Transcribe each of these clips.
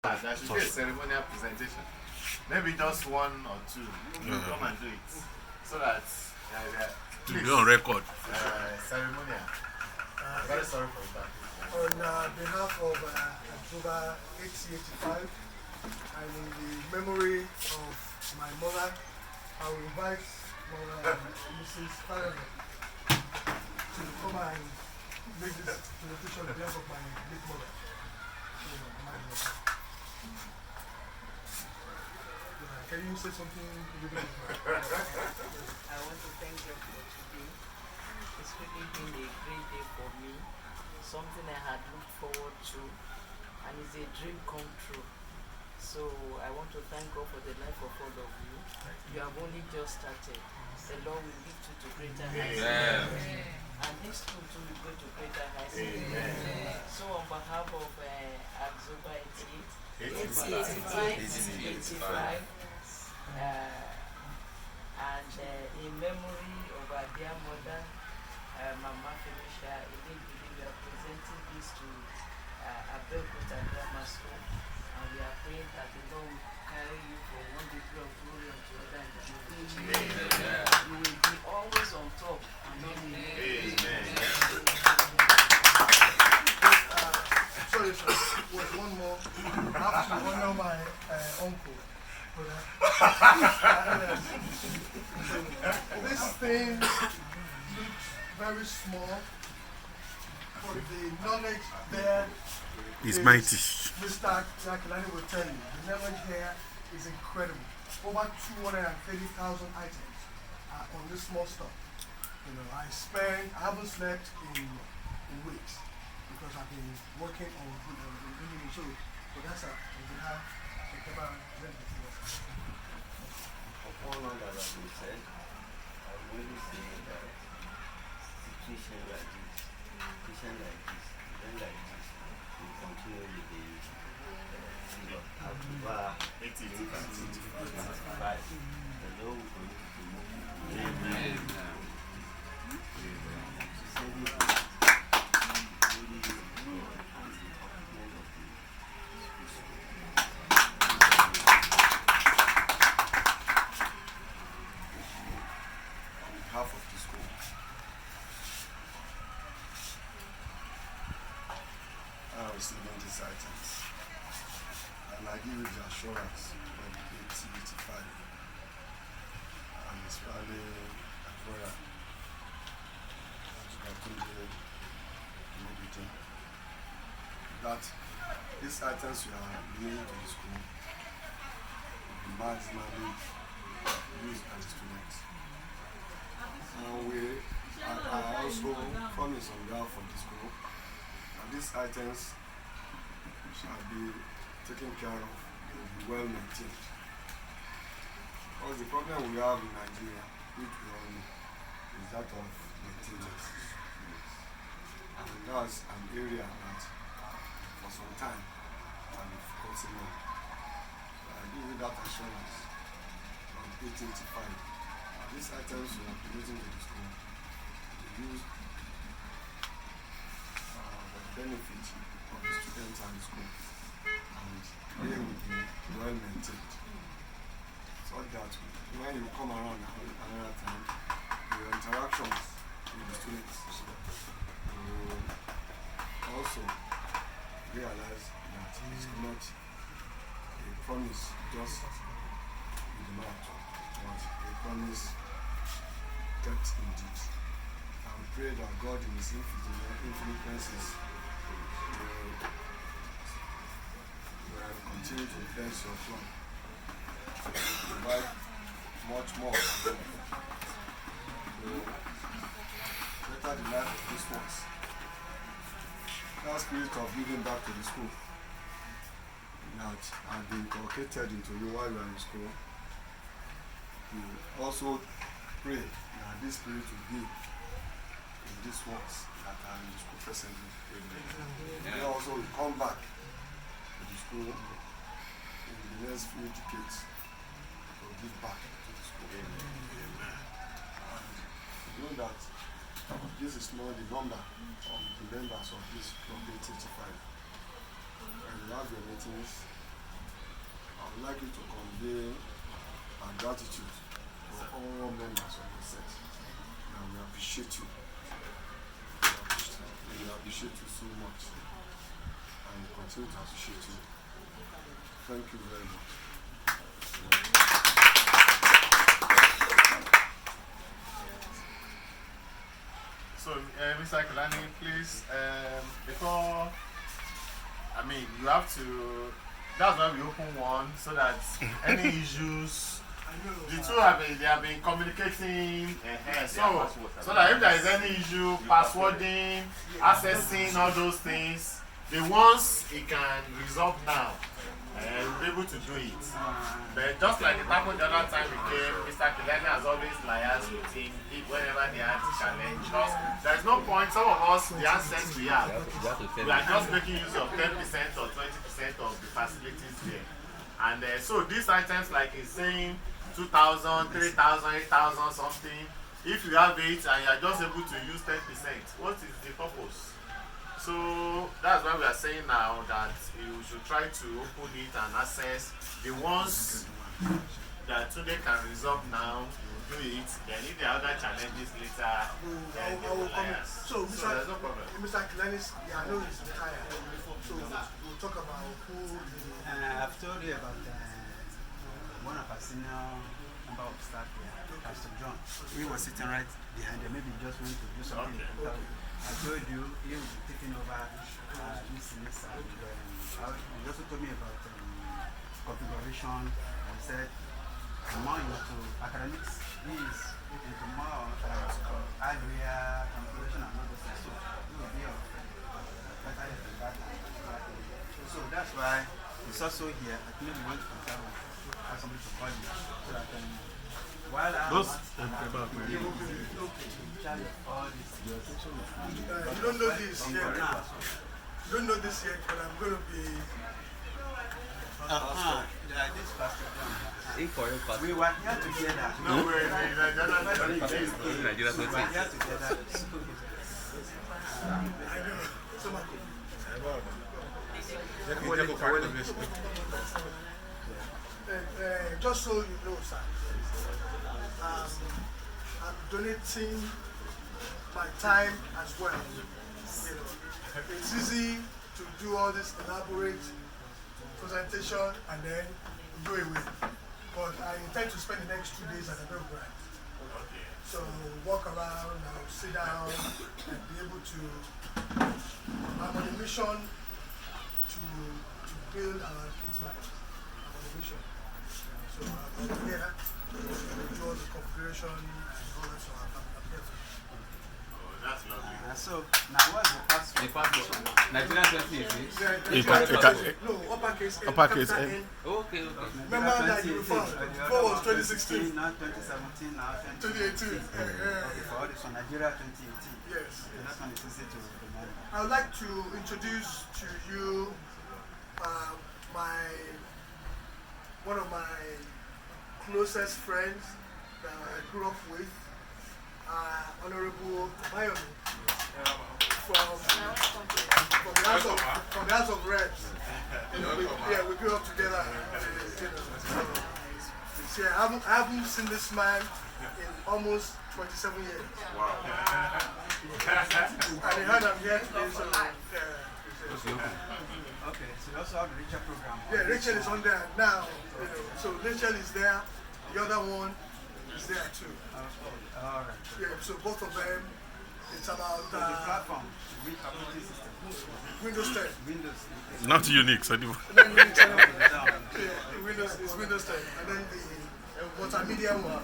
There should be a ceremonial presentation. Maybe just one or two. You come and do it. So that to be on record. Ceremonial. Very sorry for that. On behalf of October 1885 and in the memory of my mother, I will invite Mrs. Farrell to come and make this presentation on behalf of my late mother. Can you say something? I want to thank you for today. It's really been a great day for me. Something I had looked forward to, and it's a dream come true. So I want to thank God for the life of all of you. You have only just started. The Lord will lift you to greater heights. And this too will go to greater heights. So on behalf of October 1885, and in memory of our dear mother, Mama Felicia, we are presenting this to Abeokuta Grammar School, and we are praying that the Lord will carry you from one degree of glory unto another in the name of Jesus. You will be always on top and not in Sorry, sir. Wait, one more. I have to honor my uncle. This thing looks very small, but the knowledge there It's mighty. Mr. Jakilani will tell you, the knowledge here is incredible. Over 230,000 items are on this small stuff. You know, I haven't slept in weeks because I've been working on the show. So that's Upon all that has been said, I will only say that situation like this, event like this, will continue with the October 1885. The Lord will continue to move people. Half of the school. I am receiving these items, and I give you the assurance of the 1885, and especially Akora, that these items you are bringing to the school will be maximally used by the students. And I also promise on behalf of the school that these items shall be taken care of, they will be well maintained. Because the problem we have in Nigeria, which we all know, is that of maintenance. And that's an area that for some time can be focusing on. I give you that assurance from 1885. These items we are producing to the school will be used for the benefit of the students and the school, and they will be well maintained, so that when you come around another time, your interactions with the students will also realize that it's not a promise just with the mouth, but a promise kept indeed. I will pray that God in His infinite mercies will continue to bless your plan, to provide much more to better the life of these ones. That spirit of giving back to the school that has been inculcated into you while you are in school, we also pray that this spirit will be in these ones that are in the school presently. They also will come back to the school in the next few decades to give back to the school. And you know that this is not the number of the members of this Club 885. And you have your meetings, would like you to convey our gratitude for all members of the set. And we appreciate you. We appreciate you so much. And we continue to appreciate you. Thank you very much. So, Mr. Kelani, please, before, I mean, you have to, that's why we open one, so that any issues, the two they have been communicating, so that if there is any issue, passwording, accessing, all those things, the ones it can resolve now, we'll be able to do it. But just like it happened the other time we came, Mr. Kelani has always liaised with him whenever they had challenge. Because there's no point, some of us, the assets we have, we are just making use of 10% or 20% of the facilities there. And so these items, like he's saying, 2,000, 3,000, 8,000 something, if you have it and you are just able to use 10%, what is the purpose? So that's why we are saying now that you should try to open it and access the ones that today can resolve now, do it, then if there are other challenges later, then they will liaise. So there's no problem. Mr. Kelani, I know he's retired, so we'll talk about who I've told you about one of our senior member of staff here, Pastor John. He was sitting right behind him, maybe he just went to do something. Okay. I told you he will be taking over this semester. And he also told me about configuration. He said, I'm more into academics. He is into more hardware, configuration, and all those things. So he will be better help in that. So that's why he's also here. I think we want to contact him, ask somebody to call him so that while I'm he will be in charge of all this. you don't know this yet. You don't know this yet, but I'm going to be. This Pastor John. We were here together. No way, We were here together. I know. So much. Just so you know, sir, I'm donating my time as well. You know, it's easy to do all this elaborate presentation and then go away. But I intend to spend the next 2 days at the program. So walk around, I'll sit down and be able to. I'm on a mission to build our kids' minds. I'm on a mission. So I'm here to do all the configuration and all that. So I'm here for you. that's lovely. So now what's the password? The password. Nigeria 2018. No, uppercase N. Uppercase capital N. Okay. Remember that you found before was 2016. Now 2017, now 2018. Okay, for all this one, Nigeria 2018. Yes. And that's when it's easy to remember. I would like to introduce to you one of my closest friends that I grew up with, Honorable Mayomi, from the House of Reps. You know, we grew up together. So, I haven't seen this man in almost 27 years. Wow. And he heard I'm here today, so Okay, so you also have the Richard program. yeah, Rachel is on there now. You know, so Rachel is there, the other one is there too. Alright. Yeah, so both of them, it's about So the platform, the operating system, Windows 10. Windows. Not Unix anymore. And then Windows is Windows 10, and then the multimedia one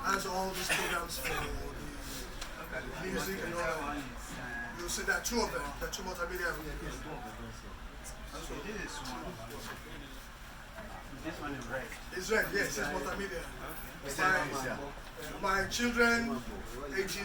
has all these programs for the music and all that. You'll see that two of them, the two multimedia. So this is one. This one is red. It's red, yes, it's multimedia. My children, ages